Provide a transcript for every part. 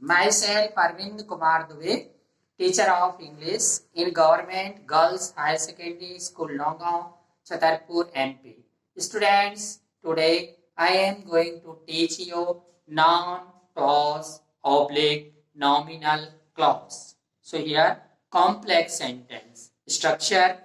Myself Arvind Kumar Dubey, teacher of English in Government Girls Higher Secondary School, Nonggaon, Chhatarpur, MP. Students, today I am going to teach you noun clause oblique nominal clause. So here complex sentence structure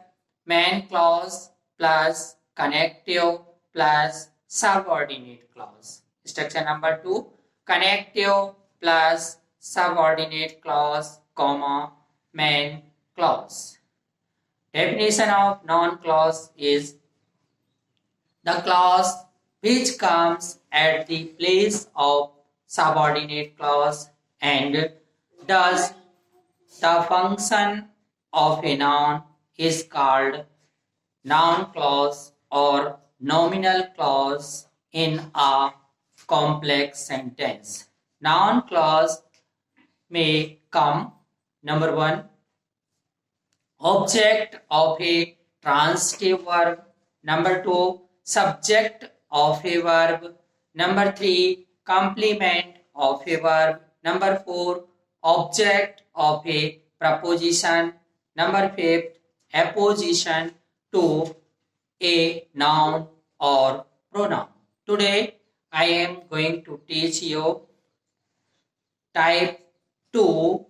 main clause plus connective plus subordinate clause. Structure number 2 connective plus subordinate clause, comma, main clause. Definition of noun clause is the clause which comes at the place of subordinate clause and does the function of a noun is called noun clause or nominal clause in a complex sentence. Noun clause may come number 1 object of a transitive verb, number 2 subject of a verb, number 3 complement of a verb, number 4 object of a preposition, number 5 apposition to a noun or pronoun. Today I am going to teach you type 2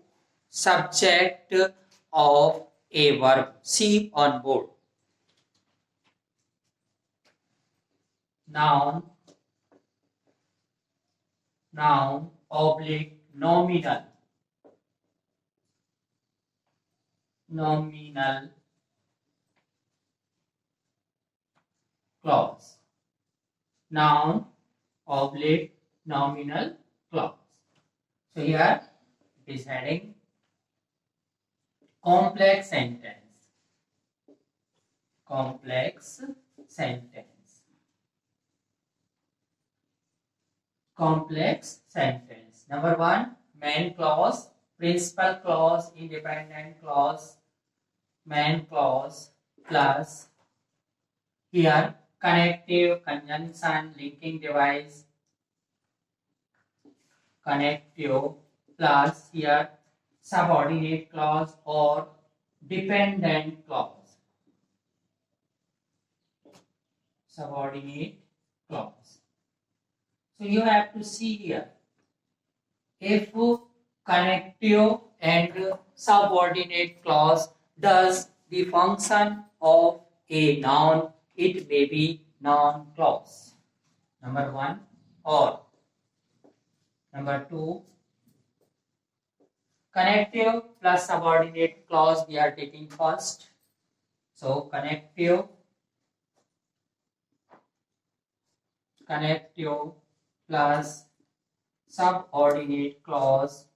subject of a verb. See on board. Noun oblique nominal clause. Noun oblique nominal clause. So here it is heading complex sentence. Complex sentence. Complex sentence. Number 1 main clause, principal clause, independent clause, main clause plus here connective, conjunction, linking device, connective plus here subordinate clause or dependent clause. Subordinate clause. So you have to see here if connective and subordinate clause does the function of a noun, it may be noun clause. Number 1 or number 2 connective plus subordinate clause we are taking first. So connective plus subordinate clause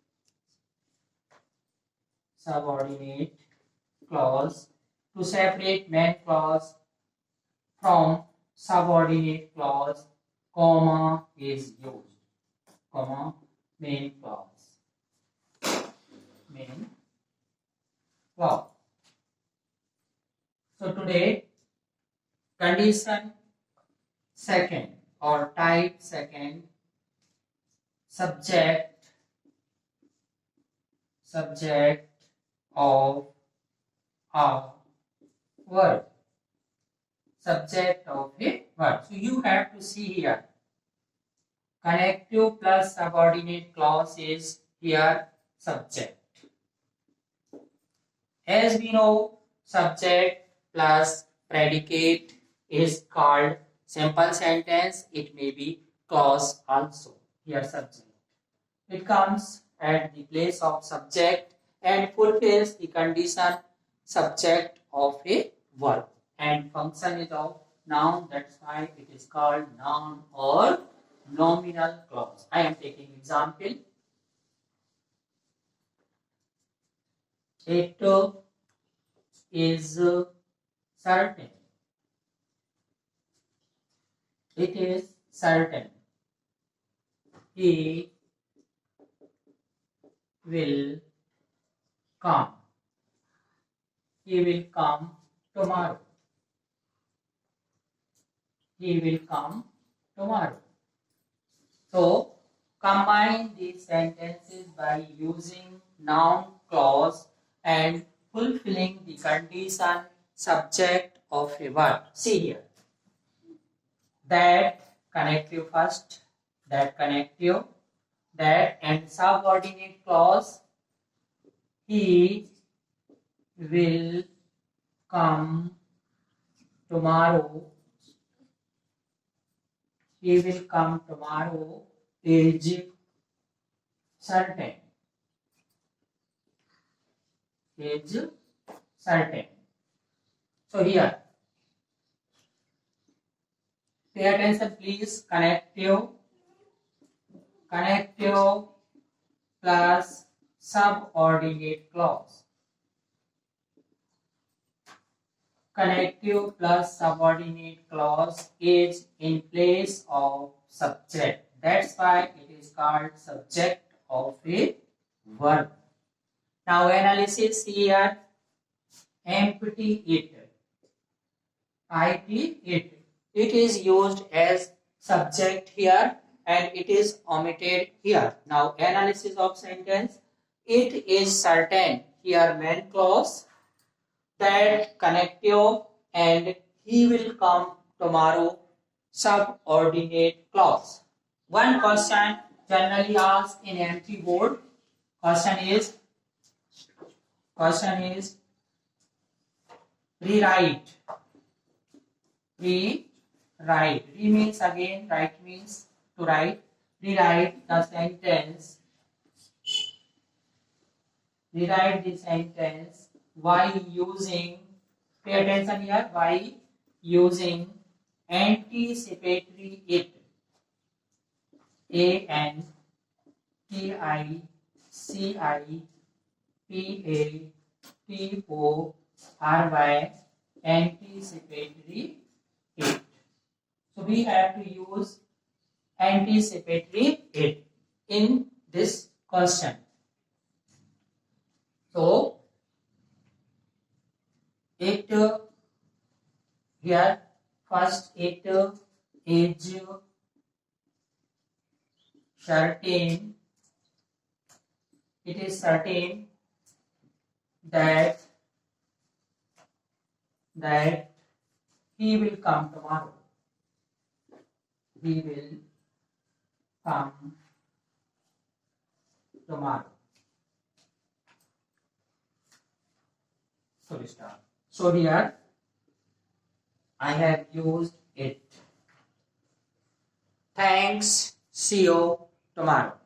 to separate main clause from subordinate clause, comma is used, comma main clause. So today condition second or type second subject of a verb. Subject of a verb. So you have to see here connective plus subordinate clause is here subject. As we know, subject plus predicate is called simple sentence. It may be clause also. Here subject. It comes at the place of subject and fulfills the condition subject of a verb. And function is of noun, that's why it is called noun or nominal clause. I am taking example. It is certain. It is certain. He will come. He will come tomorrow. He will come tomorrow. So combine define these sentences by using noun clause and fulfilling the condition subject of a verb. See here. That connective first, that connective, that and subordinate clause. He will come tomorrow. He will come tomorrow is certain. Is certain. So here, pay attention please. Connective plus subordinate clause. Connective plus subordinate clause is in place of subject. That's why it is called subject of a verb. Now analysis here. Empty it. It. It is used as subject here and it is omitted here. Now analysis of sentence. It is certain. Here main clause. That connective and he will come tomorrow subordinate clause. One question generally asked in empty board. Question is rewrite. Re means again, write means to write. Rewrite the sentence. Rewrite the sentence by using, pay attention here, by using anticipatory it. ANTICIPATORY, anticipatory it. So we have to use anticipatory it in this question. So it here first it is certain. It is certain that he will come tomorrow. He will come tomorrow. So we start. So here I have used it. Thanks. See you tomorrow.